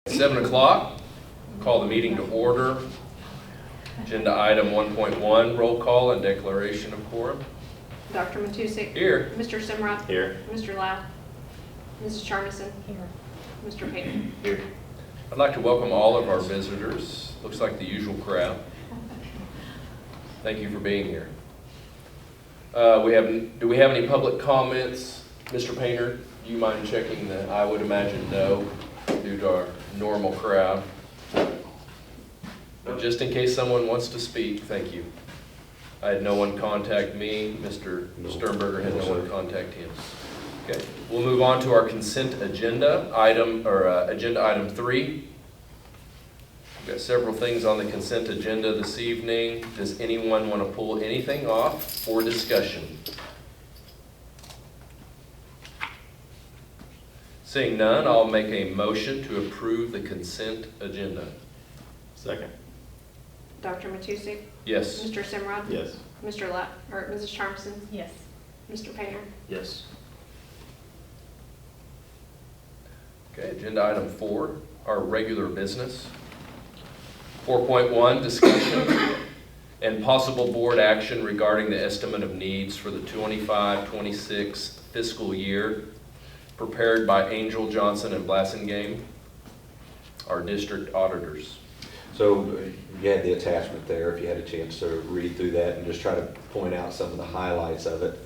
7 o'clock, call the meeting to order. Agenda item 1.1, roll call and declaration of quorum. Dr. Matusik. Here. Mr. Simroth. Here. Mr. Lau. Mrs. Charmison. Here. Mr. Payton. Here. I'd like to welcome all of our visitors. Looks like the usual crowd. Thank you for being here. Do we have any public comments? Mr. Painter, do you mind checking the, I would imagine no, due to our normal crowd. But just in case someone wants to speak, thank you. I had no one contact me. Mr. Sternberger had no one contact him. Okay, we'll move on to our consent agenda agenda item 3. We've got several things on the consent agenda this evening. Does anyone want to pull anything off for discussion? Seeing none, I'll make a motion to approve the consent agenda. Second. Dr. Matusik. Yes. Mr. Simroth. Yes. Mr. Lau, or Mrs. Charmison. Yes. Mr. Painter. Yes. Okay, agenda item 4, our regular business. 4.1, discussion and possible board action regarding the estimate of needs for the 25-26 fiscal year prepared by Angel, Johnson, and Blassingame, our district auditors. So you had the attachment there if you had a chance to read through that and just try to point out some of the highlights of it.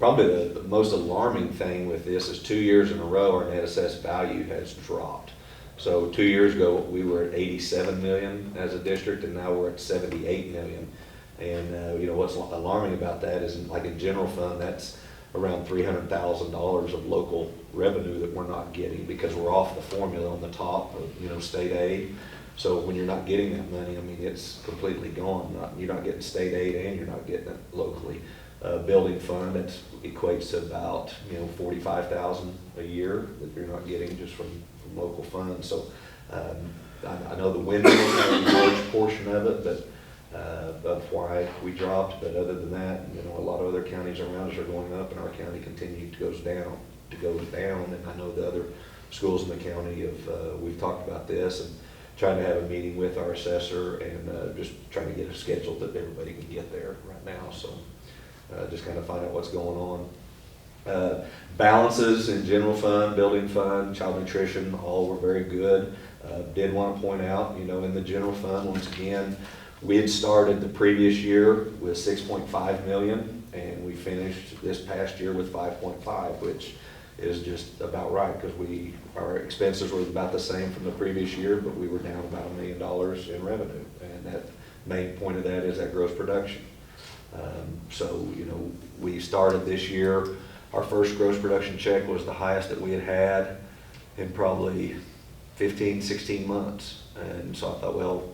Probably the most alarming thing with this is 2 years in a row our net assessed value has dropped. So 2 years ago we were at 87 million as a district, and now we're at 78 million. And you know what's alarming about that is like in general fund, that's around $300,000 of local revenue that we're not getting because we're off the formula on the top of state aid. So when you're not getting that money, I mean, it's completely gone. You're not getting state aid and you're not getting it locally. Building fund, that equates to about 45,000 a year that you're not getting just from local funds. So I know the window is a large portion of it, but of why we dropped. But other than that, a lot of other counties around us are going up, and our county continues to goes down. And I know the other schools in the county have we've talked about this and trying to have a meeting with our assessor and just trying to get a schedule that everybody can get there right now. So just kind of find out what's going on. Balances in general fund, building fund, child nutrition, all were very good. Did want to point out, in the general fund, once again, we had started the previous year with 6.5 million, and we finished this past year with 5.5, which is just about right because our expenses were about the same from the previous year, but we were down about $1 million in revenue, and that main point of that is that gross production. So we started this year, our first gross production check was the highest that we had in probably 15, 16 months, and so I thought, well,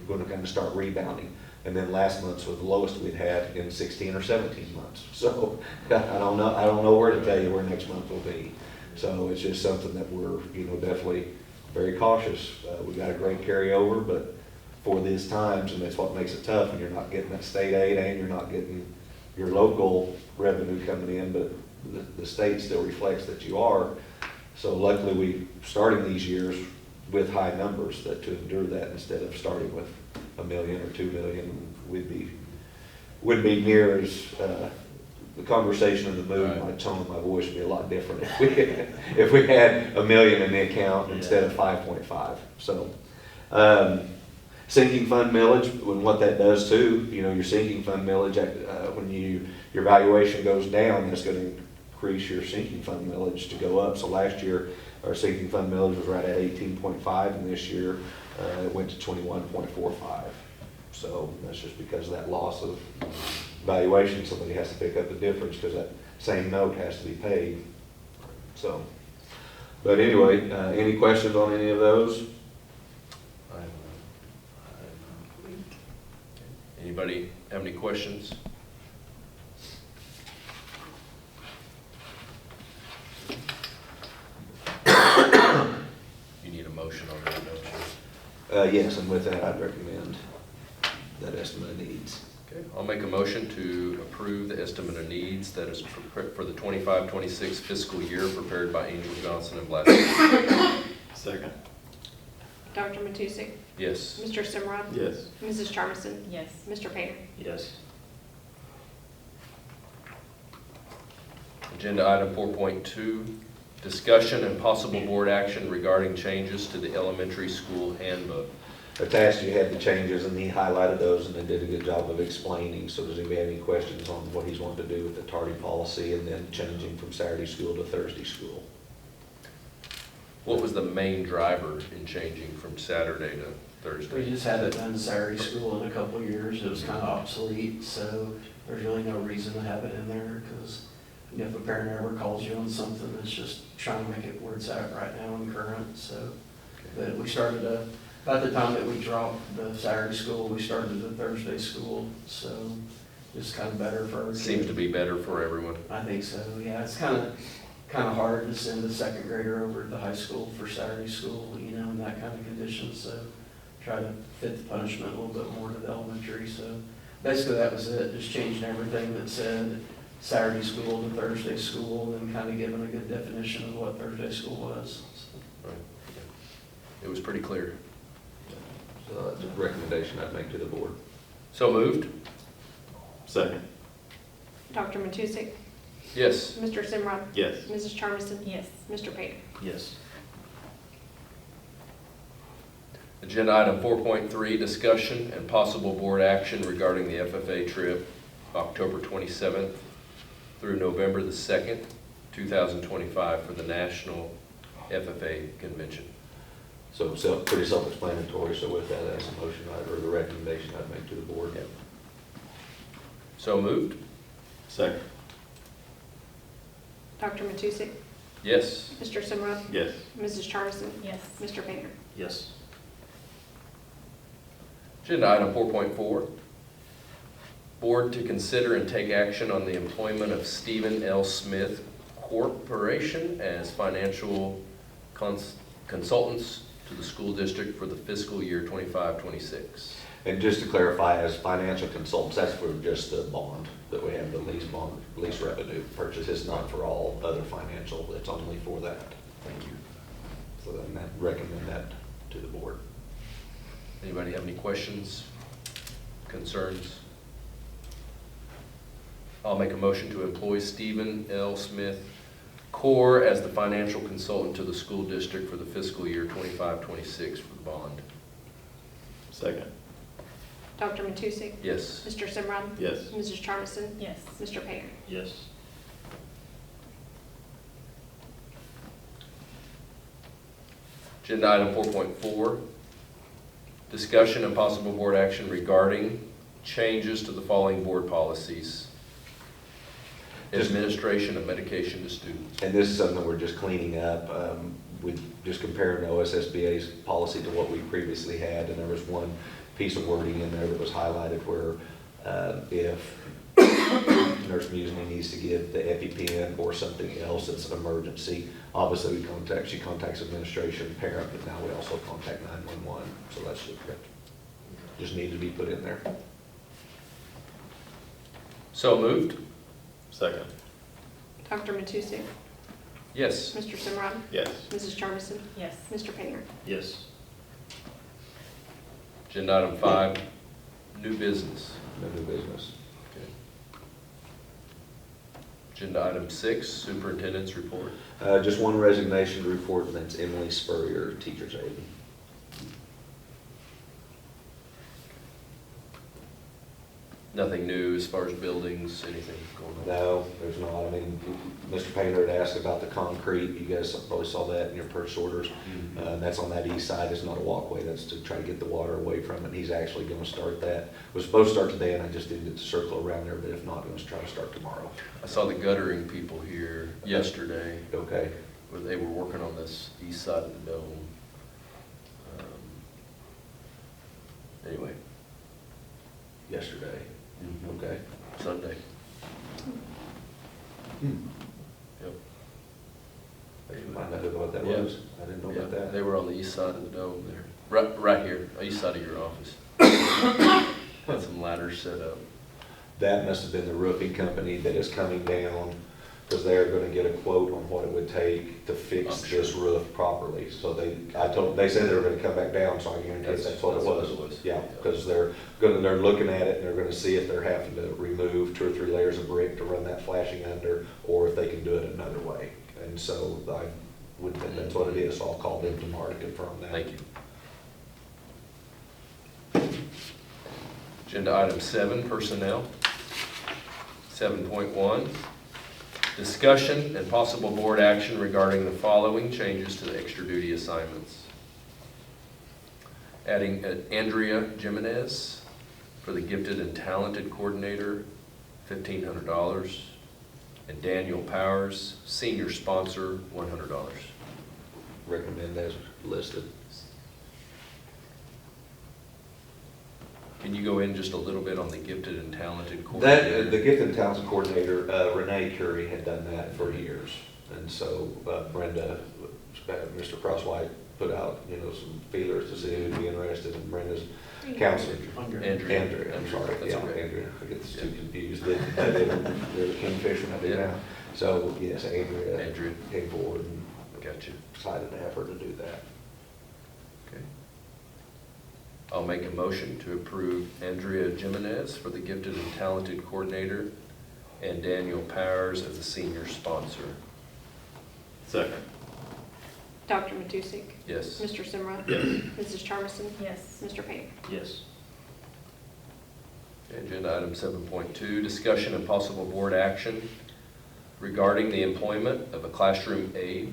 we're going to kind of start rebounding. And then last month was the lowest we'd had in 16 or 17 months. So I don't know where to tell you where next month will be. So it's just something that we're definitely very cautious. We got a great carryover, but for these times, and that's what makes it tough when you're not getting that state aid and you're not getting your local revenue coming in, but the state still reflects that you are. So luckily we starting these years with high numbers to endure that instead of starting with $1 million or $2 million. Wouldn't be near as the conversation in the mood, right. My tone of my voice would be a lot different if we had $1 million in the account instead of 5.5. So sinking fund millage, and what that does too, your sinking fund millage, when your valuation goes down, that's going to increase your sinking fund millage to go up. So last year our sinking fund millage was right at 18.5, and this year it went to 21.45. So that's just because of that loss of valuation. Somebody has to pick up the difference because that same note has to be paid. So, but anyway, any questions on any of those? Anybody have any questions? You need a motion on that, don't you? Yes, and with that, I'd recommend that estimate of needs. Okay, I'll make a motion to approve the estimate of needs that is for the 25-26 fiscal year prepared by Angel, Johnson, and Blassingame. Second. Dr. Matusek? Yes. Mr. Simrod? Yes. Mrs. Charmison? Yes. Mr. Painter? Yes. Agenda item 4.2, discussion and possible board action regarding changes to the elementary school handbook. Attached, you had the changes, and he highlighted those, and they did a good job of explaining. So does anybody have any questions on what he's wanting to do with the tardy policy and then changing from Saturday school to Thursday school? What was the main driver in changing from Saturday to We Thursday? just haven't done Saturday school in a couple of years. It was kind of obsolete, so there's really no reason to have it in there, because if a parent ever calls you on something, it's just trying to make it where it's at right now and current, so. But we started, about the time that we dropped the Saturday school, we started the Thursday school, so just kind of better for our kids. Seems to be better for everyone. I think so, yeah. It's kind of hard to send a second grader over to the high school for Saturday school, you know, in that kind of condition, so try to fit the punishment a little bit more to the elementary, so basically that was it, just changing everything that said Saturday school to Thursday school, and kind of giving a good definition of what Thursday school was. So. Right. It was pretty clear. So that's a recommendation I'd make to the board. So moved? Second. Dr. Matusek? Yes. Mr. Simrod? Yes. Mrs. Charmison? Yes. Mr. Painter? Yes. Agenda item 4.3, discussion and possible board action regarding the FFA trip, October 27th through November the 2nd, 2025 for the National FFA Convention. So pretty self-explanatory, so with that, that's the motion, or the recommendation I'd make to the board. Yep. So moved? Second. Dr. Matusek? Yes. Mr. Simrod? Yes. Mrs. Charmison? Yes. Mr. Painter? Yes. Agenda item 4.4, board to consider and take action on the employment of Stephen L. Smith Corporation as financial consultants to the school district for the fiscal year 25-26. And just to clarify, as financial consultants, that's for just the bond that we have, the lease bond, lease revenue purchase. It's not for all other financial, it's only for that. Thank you. So then that, recommend that to the board. Anybody have any questions, concerns? I'll make a motion to employ Stephen L. Smith Corp. as the financial consultant to the school district for the fiscal year 25-26 for the bond. Second. Dr. Matusek? Yes. Mr. Simrod? Yes. Mrs. Charmison? Yes. Mr. Painter? Yes. Agenda item 4.4, discussion and possible board action regarding changes to the following board policies. Administration of medication to students. And this is something we're just cleaning up. We just compared OSSBA's policy to what we previously had, and there was one piece of wording in there that was highlighted where if Nurse Musney needs to give the EpiPen or something else that's an emergency, obviously she contacts administration, parent, but now we also contact 911. So that's just needed to be put in there. So moved? Second. Dr. Matusek? Yes. Mr. Simrod? Yes. Mrs. Charmison? Yes. Mr. Painter? Yes. Agenda item 5, new business. No new business. Okay. Agenda item 6, superintendent's report. Just one resignation report, and that's Emily Spurrier, teacher's aide. Nothing new as far as buildings, anything going on? No, there's not. I mean, Mr. Painter had asked about the concrete. You guys probably saw that in your purchase orders. That's on that east side. It's not a walkway. That's to try to get the water away from it. He's actually going to start that. Was supposed to start today, and I just didn't get to circle around there, but if not, I'm going to try to start tomorrow. I saw the guttering people here yesterday, Okay. where they were working on this east side of the dome. Anyway, Yesterday. Okay. Sunday. Hmm. Yep. Find out what that Yeah. was. I didn't know about Yeah, that. they were on the east side of the dome there, right here, east side of your office. Had some ladders set up. That must have been the roofing company that is coming down because they're gonna get a quote on what it would take to fix I'm sure. this roof properly. So they said they were gonna come back down, so I guarantee that's what it was. Yeah, because they're looking at it, and they're gonna see if they're having to remove 2 or 3 layers of brick to run that flashing under, or if they can do it another way. And so I would think that's what it is, so I'll call them tomorrow to confirm that. Thank you. Agenda item 7, personnel. 7.1, discussion and possible board action regarding the following changes to the extra duty assignments. Adding Andrea Jimenez for the gifted and talented coordinator, $1,500. And Daniel Powers, senior sponsor, $100. Recommend as listed. Can you go in just a little bit on the gifted and talented That, coordinator? the gifted and talented coordinator, Renee Curry had done that for years. And so Brenda, Mr. Crosswhite put out, some feelers to see who'd be interested in Brenda's counseling. Andrea, I'm sorry, That's yeah, okay. Andrea, I get too confused. They're the Kingfisher, I do Yeah. now. So, yes, Andrea Andrea. came forward and Got you. decided to have her to do that. Okay. I'll make a motion to approve Andrea Jimenez for the gifted and talented coordinator and Daniel Powers as a senior sponsor. Second. Dr. Matusek? Yes. Mr. Simrod? Yes. Mrs. Charmison? Yes. Mr. Payne? Yes. Agenda item 7.2, discussion and possible board action regarding the employment of a classroom aide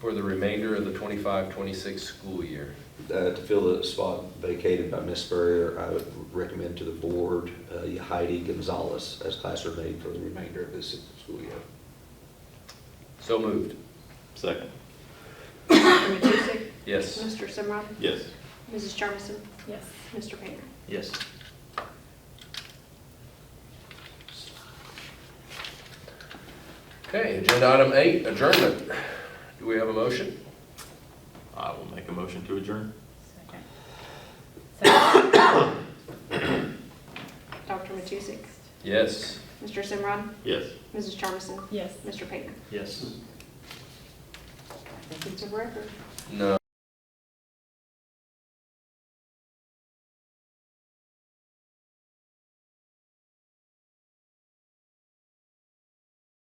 for the remainder of the 25-26 school year. To fill the spot vacated by Ms. Spurrier, I would recommend to the board Heidi Gonzalez as classroom aide for the remainder of this school year. So moved. Second. Dr. Matusek? Yes. Mr. Simrod? Yes. Mrs. Charmison? Yes. Mr. Payne? Yes. Okay, agenda item 8, adjournment. Do we have a motion? I will make a motion to adjourn. Second. Dr. Matusek? Yes. Mr. Simrod? Yes. Mrs. Charmison? Yes. Mr. Payne? Yes. I think it's a record. No.